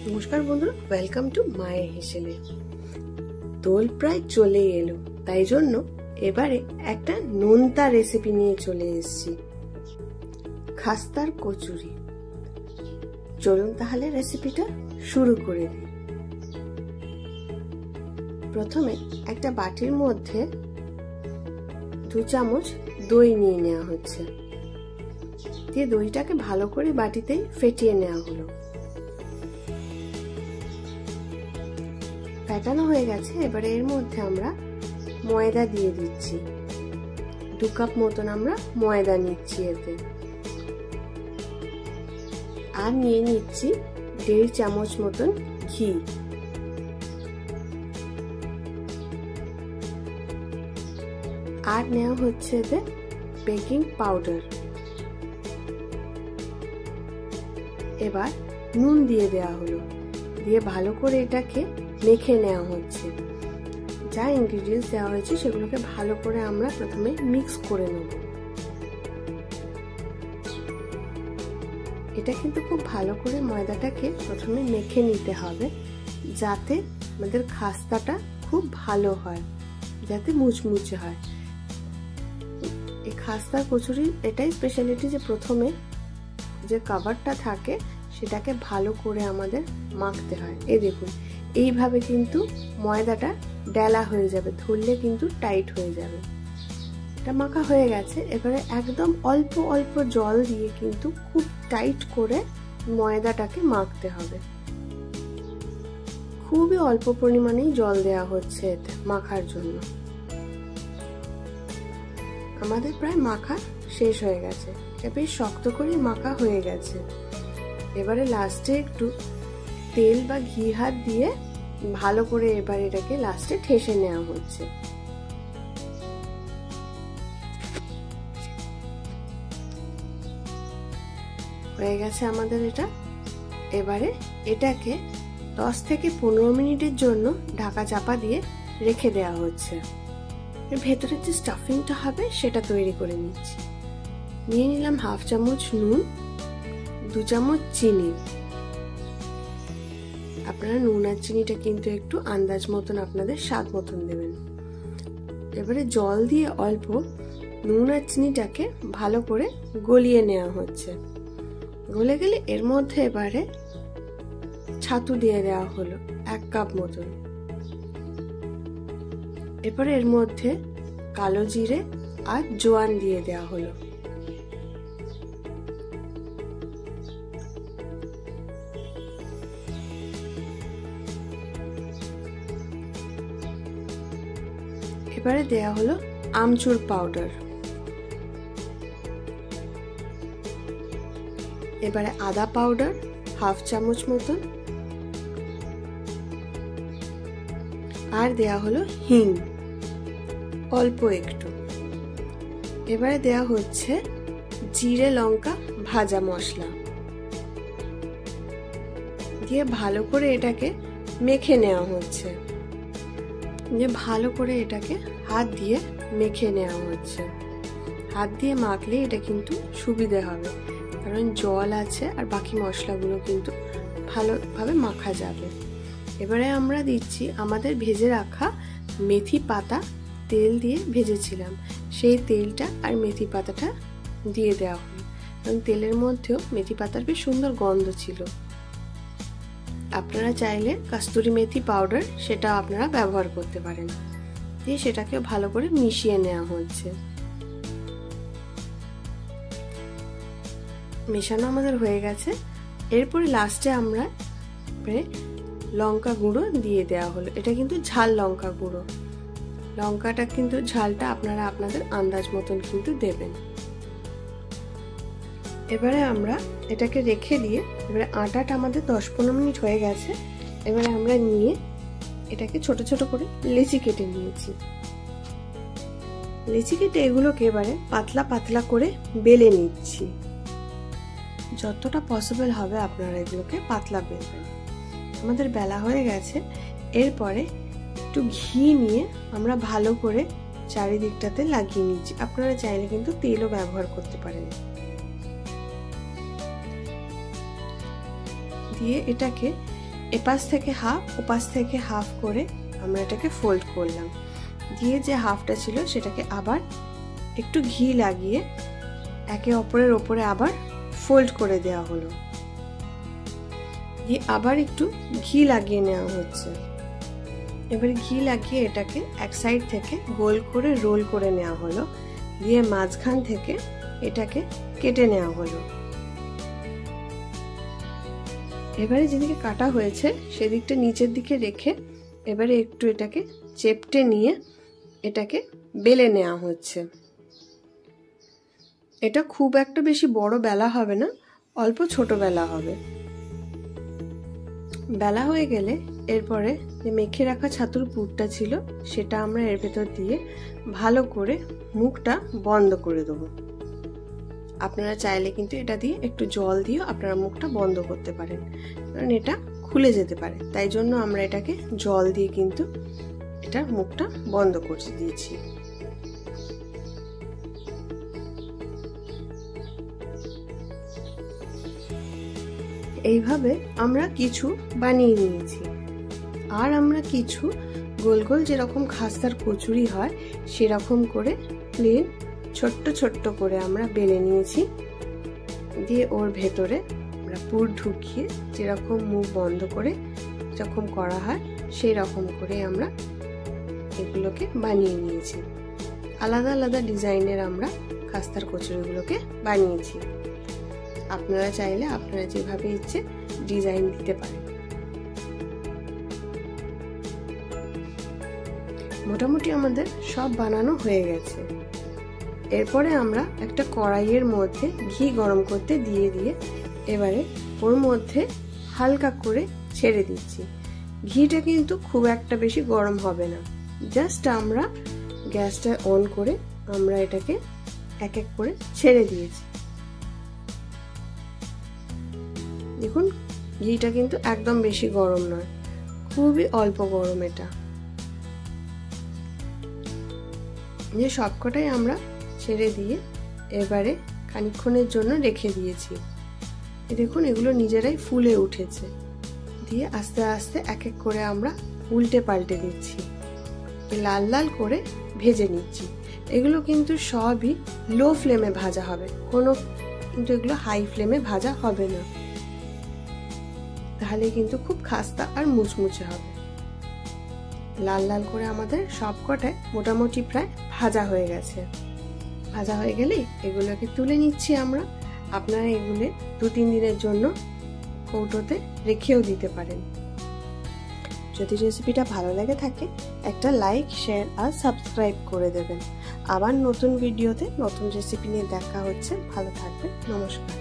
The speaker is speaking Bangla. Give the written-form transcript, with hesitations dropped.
নমস্কার বন্ধুরা, ওয়েলকাম টু মায়ের হেসেলে। দোল প্রায় চলে এলো, তাই জন্য এবারে একটা নোনতা রেসিপি নিয়ে চলে এসেছি, খাস্তার কচুরি। চলুন তাহলে রেসিপিটা শুরু করে দিই। প্রথমে একটা বাটির মধ্যে 2 চামচ দই নিয়ে নেওয়া হচ্ছে, দিয়ে দইটাকে ভালো করে বাটিতেই ফেটিয়ে নেওয়া হলো। ফেটানো হয়ে গেছে, এবারে এর মধ্যে আমরা ময়দা দিয়ে দিচ্ছি। 2 কাপ মতন আমরা ময়দা নিচ্ছি এতে, আর নিয়ে নিচ্ছি 1.5 চামচ মতন ঘি। আর নেওয়া হচ্ছে এতে বেকিং পাউডার। এবার নুন দিয়ে দেওয়া হলো, দিয়ে ভালো করে এটাকে মেখে নেওয়া হচ্ছে। যা ইনগ্রেডিয়েন্টস দেওয়া হয়েছে সেগুলোকে ভালো করে আমরা প্রথমে মিক্স করে নেব। এটা কিন্তু খুব ভালো করে ময়দাটাকে প্রথমে মেখে নিতে হবে, যাতে আমাদের খাস্তাটা খুব ভালো হয়, যাতে মুচমুচে হয়। এই খাস্তা কচুরির এটাই স্পেশালিটি যে প্রথমে যে কভারটা থাকে সেটাকে ভালো করে আমাদের মাখতে হয়। এই দেখুন, এইভাবে কিন্তু ময়দাটা ডেলা হয়ে যাবে, ধরলে কিন্তু টাইট হয়ে যাবে। এটা মাখা হয়ে গেছে, এবারে একদম অল্প অল্প জল দিয়ে কিন্তু খুব টাইট করে ময়দাটাকে মাখতে হবে। খুবই অল্প পরিমাণেই জল দেওয়া হচ্ছে এতে মাখার জন্য। আমাদের প্রায় মাখা শেষ হয়ে গেছে, এটা বেশ শক্ত করে মাখা হয়ে গেছে। এবারে লাস্টে একটু তেল বা ঘি হাত দিয়ে ভালো করে এবার এটাকে লাস্টে ঠেসে নেওয়া হচ্ছে। হয়ে গেছে আমাদের এটা। এবারে এটাকে 10 থেকে 15 মিনিটের জন্য ঢাকা চাপা দিয়ে রেখে দেওয়া হচ্ছে। এর ভেতরে যে স্টাফিংটা হবে সেটা তৈরি করে নিচ্ছি। নিয়ে নিলাম 1/2 চামচ নুন, 2 চামচ চিনি। আপনারা নুন আর চিনিটা কিন্তু একটু আন্দাজ মতন আপনাদের স্বাদ মতন দেবেন। এবারে জল দিয়ে অল্প নুন আর চিনিটাকে ভালো করে গলিয়ে নেওয়া হচ্ছে। গলে গেলে এর মধ্যে এবারে ছাতু দিয়ে দেওয়া হলো 1 কাপ মতন। এরপরে এর মধ্যে কালো জিরে আর জোয়ান দিয়ে দেওয়া হলো। এবারে দেয়া হলো আমচুর পাউডার। এবারে আদা পাউডার 1/2 চামচ মতন, আর দেয়া হলো হিং অল্প একটু। এবারে দেয়া হচ্ছে জিরে লঙ্কা ভাজা মশলা, দিয়ে ভালো করে এটাকে মেখে নেওয়া হচ্ছে। যে ভালো করে এটাকে হাত দিয়ে মেখে নেওয়া হচ্ছে। হাত দিয়ে মাখলে এটা কিন্তু সুবিধে হবে, কারণ জল আছে আর বাকি মশলাগুলো কিন্তু ভালোভাবে মাখা যাবে। এবারে আমরা দিচ্ছি আমাদের ভেজে রাখা মেথি পাতা, তেল দিয়ে ভেজেছিলাম সেই তেলটা আর মেথি পাতাটা দিয়ে দেওয়া হলো, কারণ তেলের মধ্যেও মেথি পাতার বেশ সুন্দর গন্ধ ছিল। আপনারা চাইলে কস্তুরি মেথি পাউডার সেটা আপনারা ব্যবহার করতে পারেন। দিয়ে সেটাকে ভালো করে মিশিয়ে নেওয়া হচ্ছে। মেশানো আমাদের হয়ে গেছে। এরপরে লাস্টে আমরা লঙ্কা গুঁড়ো দিয়ে দেওয়া হলো। এটা কিন্তু ঝাল লঙ্কা গুঁড়ো, লঙ্কাটা কিন্তু ঝালটা আপনারা আপনাদের আন্দাজ মতন কিন্তু দেবেন। এবারে আমরা এটাকে রেখে দিয়ে এবারে আটাটা আমাদের 10-15 মিনিট হয়ে গেছে। এবারে আমরা নিয়ে এটাকে ছোট ছোট করে লেচি কেটে নিয়েছি। লেচি কেটে এগুলোকে এবারে পাতলা পাতলা করে বেলে নিচ্ছি। যতটা পসিবল হবে আপনারা এগুলোকে পাতলা বেলবেন। আমাদের বেলা হয়ে গেছে। এরপরে একটু ঘি নিয়ে আমরা ভালো করে চারিদিকটাতে লাগিয়ে নিচ্ছি। আপনারা চাইলে কিন্তু তেলও ব্যবহার করতে পারেন। দিয়ে এটাকে এপাশ থেকে হাফ ওপাশ থেকে হাফ করে আমরা এটাকে ফোল্ড করলাম, দিয়ে যে হাফটা ছিল সেটাকে আবার একটু ঘি লাগিয়ে একে অপরের ওপরে আবার ফোল্ড করে দেওয়া হলো, দিয়ে আবার একটু ঘি লাগিয়ে নেওয়া হচ্ছে। এবারে ঘি লাগিয়ে এটাকে এক সাইড থেকে গোল করে রোল করে নেওয়া হলো, দিয়ে মাঝখান থেকে এটাকে কেটে নেওয়া হলো। এবারে যেদিকে কাটা হয়েছে সেদিকটা নিচের দিকে রেখে এবারে একটু এটাকে চেপটে নিয়ে এটাকে বেলে নেওয়া হচ্ছে। এটা খুব একটা বেশি বড় বেলা হবে না, অল্প ছোট বেলা হবে। বেলা হয়ে গেলে এরপরে যে মেখে রাখা ছাতুর পুরটা ছিল সেটা আমরা এর ভেতর দিয়ে ভালো করে মুখটা বন্ধ করে দেবো। আপনারা চাইলে কিন্তু এটা দিয়ে একটু জল দিয়ে আপনারা মুখটা বন্ধ করতে পারেন, কারণ এটা খুলে যেতে পারে, তাই জন্য আমরা এটাকে জল দিয়ে কিন্তু এটার মুখটা বন্ধ করে দিয়েছি। এইভাবে আমরা কিছু বানিয়ে নিয়েছি। আর আমরা কিছু গোল গোল যেরকম খাস্তার কচুরি হয় সেরকম করে প্লেন ছোট্ট ছোট্ট করে আমরা বেলে নিয়েছি, দিয়ে ওর ভেতরে আমরা পুর ঢুকিয়ে যেরকম মুখ বন্ধ করে যখন করা হয় সেই রকম করে আমরা এগুলোকে বানিয়ে নিয়েছি। আলাদা আলাদা ডিজাইনের আমরা খাস্তার কচুরিগুলোকে বানিয়েছি। আপনারা চাইলে আপনারা যেভাবে ইচ্ছে ডিজাইন দিতে পারেন। মোটামুটি আমাদের সব বানানো হয়ে গেছে। এরপরে আমরা একটা কড়াইয়ের মধ্যে ঘি গরম করতে দিয়ে এবারে ওর মধ্যে হালকা করে ছেড়ে দিচ্ছি। ঘিটা কিন্তু খুব একটা বেশি গরম হবে না, জাস্ট আমরা গ্যাসটা অন করে আমরা এটাকে এক এক করে ছেড়ে দিয়েছি। দেখুন ঘিটা কিন্তু একদম বেশি গরম নয়, খুবই অল্প গরম। এটা যে সবকটাই আমরা ছেড়ে দিয়ে এবারে খানিকক্ষণের জন্য রেখে দিয়েছি। দেখুন এগুলো নিজেরাই ফুলে উঠেছে, দিয়ে আস্তে আস্তে এক এক করে আমরা উল্টে পাল্টে দিচ্ছি, লাল লাল করে ভেজে নিচ্ছি। এগুলো কিন্তু সবই লো ফ্লেমে ভাজা হবে, কিন্তু এগুলো হাই ফ্লেমে ভাজা হবে না, তাহলে কিন্তু খুব খাস্তা আর মুচমুচে হবে। লাল লাল করে আমাদের সবকটাই মোটামুটি প্রায় ভাজা হয়ে গেছে। ভাজা হয়ে গেলে এগুলোকে তুলে নিচ্ছি আমরা। আপনারা এগুলো 2-3 দিনের জন্য কৌটোতে রেখেও দিতে পারেন। যদি রেসিপিটা ভালো লেগে থাকে একটা লাইক, শেয়ার আর সাবস্ক্রাইব করে দেবেন। আবার নতুন ভিডিওতে নতুন রেসিপি নিয়ে দেখা হচ্ছে। ভালো থাকবেন, নমস্কার।